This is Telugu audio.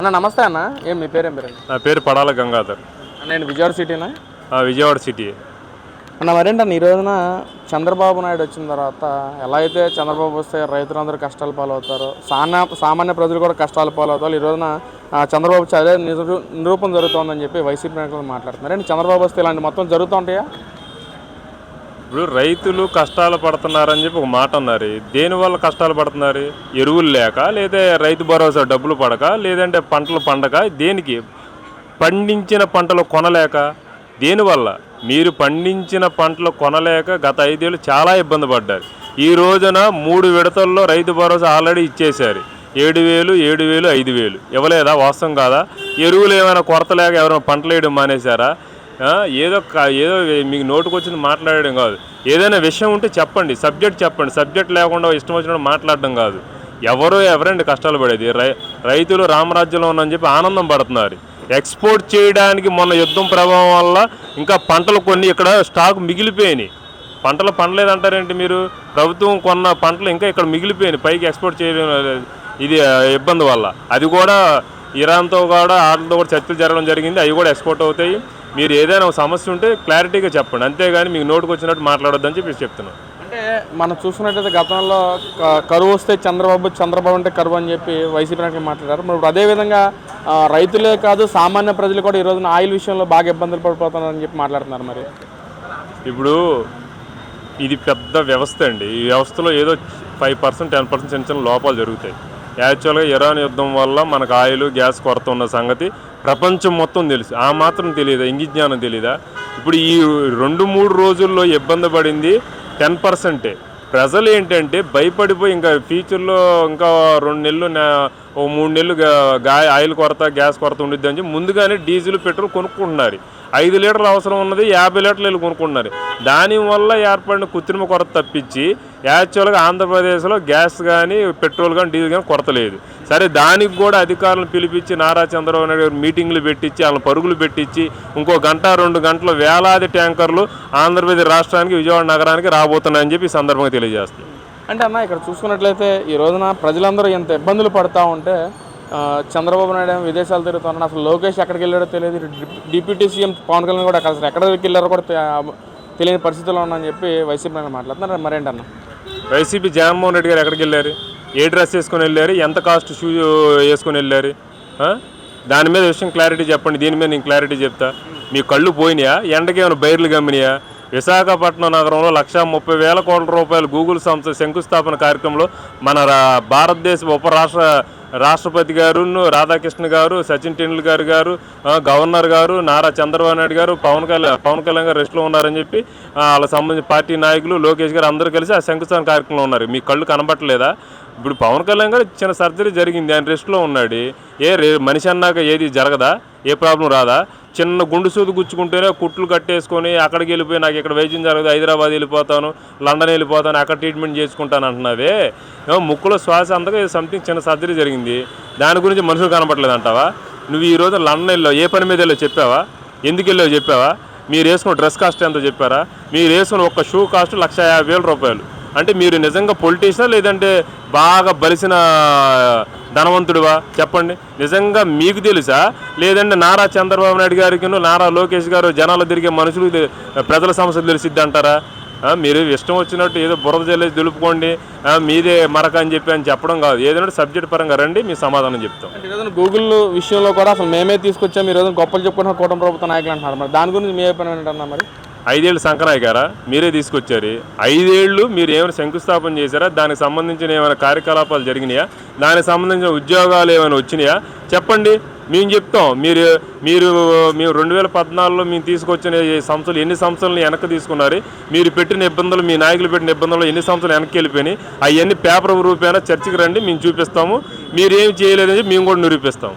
అన్న నమస్తే అన్న. మీ పేరేం పేరు? నా పేరు పడాల గంగాధర్. నేను విజయవాడ సిటీనా? విజయవాడ సిటీ అన్న. మరేంటన్న ఈ రోజున చంద్రబాబు నాయుడు వచ్చిన తర్వాత ఎలా అయితే చంద్రబాబు వస్తే రైతులందరూ కష్టాలు పాలవుతారు, సామాన్య ప్రజలు కూడా కష్టాలు పాలవుతారు. ఈ రోజున చంద్రబాబు అదే నిరూపణ జరుగుతుందని చెప్పి వైసీపీ నాయకులు మాట్లాడుతున్నారు. ఏంటి చంద్రబాబు వస్తే ఇలాంటి మొత్తం జరుగుతూ ఉంటాయా? ఇప్పుడు రైతులు కష్టాలు పడుతున్నారని చెప్పి ఒక మాట అన్నారు. దేనివల్ల కష్టాలు పడుతున్నారు? ఎరువులు లేక, లేదా రైతు భరోసా డబ్బులు పడక, లేదంటే పంటలు పండక, దేనికి? పండించిన పంటలు కొనలేక. దేనివల్ల? మీరు పండించిన పంటలు కొనలేక గత 5 ఏళ్ళు చాలా ఇబ్బంది పడ్డారు. ఈ రోజున 3 విడతల్లో రైతు భరోసా ఆల్రెడీ ఇచ్చేశారు. 7,000, 7,000, 5,000 ఇవ్వలేదా? వాస్తవం కాదా? ఎరువులు ఏమైనా కొరత లేక ఎవరైనా పంటలు వేయడం మానేశారా? ఏదో మీకు నోటుకు వచ్చింది మాట్లాడడం కాదు. ఏదైనా విషయం ఉంటే చెప్పండి, సబ్జెక్ట్ చెప్పండి. సబ్జెక్ట్ లేకుండా ఇష్టం వచ్చినట్టు మాట్లాడడం కాదు. ఎవరండి కష్టాలు పడేది? రైతులు రామరాజ్యంలో ఉన్నారని చెప్పి ఆనందం పడుతున్నారు. ఎక్స్పోర్ట్ చేయడానికి మొన్న యుద్ధం ప్రభావం వల్ల ఇంకా పంటలు కొన్ని ఇక్కడ స్టాక్ మిగిలిపోయినాయి. పంటలు పండలేదంటారేంటి మీరు? ప్రభుత్వం కొన్న పంటలు ఇంకా ఇక్కడ మిగిలిపోయినాయి, పైకి ఎక్స్పోర్ట్ చేయడం ఇది ఇబ్బంది వల్ల. అది కూడా ఇరాన్తో కూడా వాటితో కూడా చర్చలు జరగడం జరిగింది. అవి కూడా ఎక్స్పోర్ట్ అవుతాయి. మీరు ఏదైనా ఒక సమస్య ఉంటే క్లారిటీగా చెప్పండి, అంతేగాని మీకు నోటుకు వచ్చినట్టు మాట్లాడొద్దని చెప్పి చెప్తున్నాను. అంటే మనం చూసుకున్నట్టయితే గతంలో కరువు వస్తే చంద్రబాబు అంటే కరువు అని చెప్పి వైసీపీ నాయకులు మాట్లాడారు. మరి ఇప్పుడు అదేవిధంగా రైతులే కాదు, సామాన్య ప్రజలు కూడా ఈ రోజున ఆయిల్ విషయంలో బాగా ఇబ్బందులు పడిపోతున్నారని చెప్పి మాట్లాడుతున్నారు. మరి ఇప్పుడు ఇది పెద్ద వ్యవస్థ అండి. ఈ వ్యవస్థలో ఏదో 5%, 10% చిన్న చిన్న లోపాలు జరుగుతాయి. యాక్చువల్గా ఇరాన్ యుద్ధం వల్ల మనకు ఆయిల్, గ్యాస్ కొరత ఉన్న సంగతి ప్రపంచం మొత్తం తెలుసు. ఆ మాత్రం తెలియదా? ఇంగిజ్ఞానం తెలీదా? ఇప్పుడు ఈ 2-3 రోజుల్లో ఇబ్బంది పడింది 10%. ప్రజలు ఏంటంటే భయపడిపోయి ఇంకా ఫ్యూచర్లో ఇంకా 2 నెలలు 3 నెలలు ఆయిల్ కొరత, గ్యాస్ కొరత ఉండిద్ది అని చెప్పి ముందుగానే డీజిల్, పెట్రోల్ కొనుక్కుంటున్నారు. 5 లీటర్లు అవసరం ఉన్నది 50 లీటర్లు వెళ్ళి కొనుక్కుంటున్నారు. దానివల్ల ఏర్పడిన కృత్రిమ కొరత తప్పించి యాక్చువల్గా ఆంధ్రప్రదేశ్లో గ్యాస్ కానీ, పెట్రోల్ కానీ, డీజిల్ కానీ కొరత లేదు. సరే, దానికి కూడా అధికారులను పిలిపించి నారా చంద్రబాబు నాయుడు గారు మీటింగ్లు పెట్టించి, వాళ్ళ పరుగులు పెట్టించి ఇంకో 1-2 గంటలు వేలాది ట్యాంకర్లు ఆంధ్రప్రదేశ్ రాష్ట్రానికి, విజయవాడ నగరానికి రాబోతున్నాయని చెప్పి ఈ సందర్భంగా తెలియజేస్తుంది. అంటే అన్న, ఇక్కడ చూసుకున్నట్లయితే ఈ రోజున ప్రజలందరూ ఎంత ఇబ్బందులు పడుతూ ఉంటే చంద్రబాబు నాయుడు విదేశాలు తిరుగుతున్నాడు. అసలు లోకేష్ ఎక్కడికి వెళ్ళాడో తెలియదు. డిప్యూటీ సీఎం పవన్ కళ్యాణ్ కూడా అసలు ఎక్కడికి వెళ్ళారో కూడా తెలియని పరిస్థితుల్లో ఉన్నాయని చెప్పి వైసీపీ నాయకులు మాట్లాడుతున్నారు. మరేంటన్న, వైసీపీ జగన్మోహన్ రెడ్డి గారు ఎక్కడికి వెళ్ళారు? ఏ డ్రెస్ వేసుకొని వెళ్ళారు? ఎంత కాస్ట్ షూ వేసుకొని వెళ్ళారు? దాని మీద విషయం క్లారిటీ చెప్పండి. దీని మీద నేను క్లారిటీ చెప్తా. మీ కళ్ళు పోయినాయా? ఎండకి ఏమైనా బైర్లు గమ్మినాయా? విశాఖపట్నం నగరంలో 1,30,000 కోట్ల రూపాయలు గూగుల్ సంస్థ శంకుస్థాపన కార్యక్రమంలో మన భారతదేశ రాష్ట్రపతి గారు, రాధాకృష్ణ గారు, సచిన్ టెండూల్కర్ గారు, గవర్నర్ గారు, నారా చంద్రబాబు నాయుడు గారు, పవన్ కళ్యాణ్ గారు రెస్ట్లో ఉన్నారని చెప్పి వాళ్ళకి సంబంధించిన పార్టీ నాయకులు, లోకేష్ గారు అందరూ కలిసి ఆ శంకుస్థాపన కార్యక్రమంలో ఉన్నారు. మీ కళ్ళు కనబట్టలేదా? ఇప్పుడు పవన్ కళ్యాణ్ గారు చిన్న సర్జరీ జరిగింది, ఆయన రెస్ట్లో ఉన్నాడు. మనిషి అన్నాక ఏది జరగదా? ఏ ప్రాబ్లం రాదా? చిన్న గుండు సూది గుచ్చుకుంటేనే కుట్లు కట్టేసుకొని అక్కడికి వెళ్ళిపోయి నాకు ఇక్కడ వైద్యం జరగదు, హైదరాబాద్ వెళ్ళిపోతాను, లండన్ వెళ్ళిపోతాను, అక్కడ ట్రీట్మెంట్ చేసుకుంటాను అంటున్నావే. ముక్కులో శ్వాస అందక సంథింగ్ చిన్న సర్జరీ జరిగింది, దాని గురించి మనుషులు కనపడలేదు అంటావా? నువ్వు ఈరోజు లండన్ వెళ్ళావు, ఏ పని మీద వెళ్ళావు చెప్పావా? ఎందుకు వెళ్ళావు చెప్పావా? మీరు వేసుకున్న డ్రెస్ కాస్ట్ ఎంతో చెప్పారా? మీరు వేసుకున్న ఒక్క షూ కాస్ట్ 1,50,000 రూపాయలు. అంటే మీరు నిజంగా పొలిటీషియనా లేదంటే బాగా బలిసిన ధనవంతుడివా? చెప్పండి. నిజంగా మీకు తెలుసా? లేదంటే నారా చంద్రబాబు నాయుడు గారికి, నారా లోకేష్ గారు జనాలు తిరిగే మనుషులు ప్రజల సమస్యలు తెలిసిద్ది అంటారా? మీరు ఇష్టం వచ్చినట్టు ఏదో బురద జల్లేసి దులుపుకోండి, మీదే మరక అని చెప్పడం కాదు. ఏదైనా సబ్జెక్ట్ పరంగా రండి, మీ సమాధానం చెప్తాం. ఈరోజు గూగుల్ విషయంలో కూడా అసలు మేమే తీసుకొచ్చాం, ఈరోజు గొప్పలు చెప్పుకున్న కూటమి ప్రభుత్వ నాయకులు అంటున్నారు. మరి దాని గురించి మీ అభిప్రాయం ఏంటన్నా? మరి 5 ఏళ్ళు సంకనాయ్ గారా మీరే తీసుకొచ్చారు. 5 ఏళ్ళు మీరు ఏమైనా శంకుస్థాపన చేశారా? దానికి సంబంధించిన ఏమైనా కార్యకలాపాలు జరిగినాయా? దానికి సంబంధించిన ఉద్యోగాలు ఏమైనా వచ్చినాయా? చెప్పండి, మేము చెప్తాం. మీరు 2014లో మేము తీసుకొచ్చిన సంస్థలు ఎన్ని సంస్థలను వెనక్కి తీసుకున్నారు? మీరు పెట్టిన ఇబ్బందులు, మీ నాయకులు పెట్టిన ఇబ్బందులు ఎన్ని సంస్థలు వెనక్కి వెళ్ళిపోయినాయి? అవన్నీ పేపర్ రూపేణా చర్చకి రండి, మేము చూపిస్తాము. మీరు ఏమి చేయలేదని మేము కూడా నిరూపిస్తాం.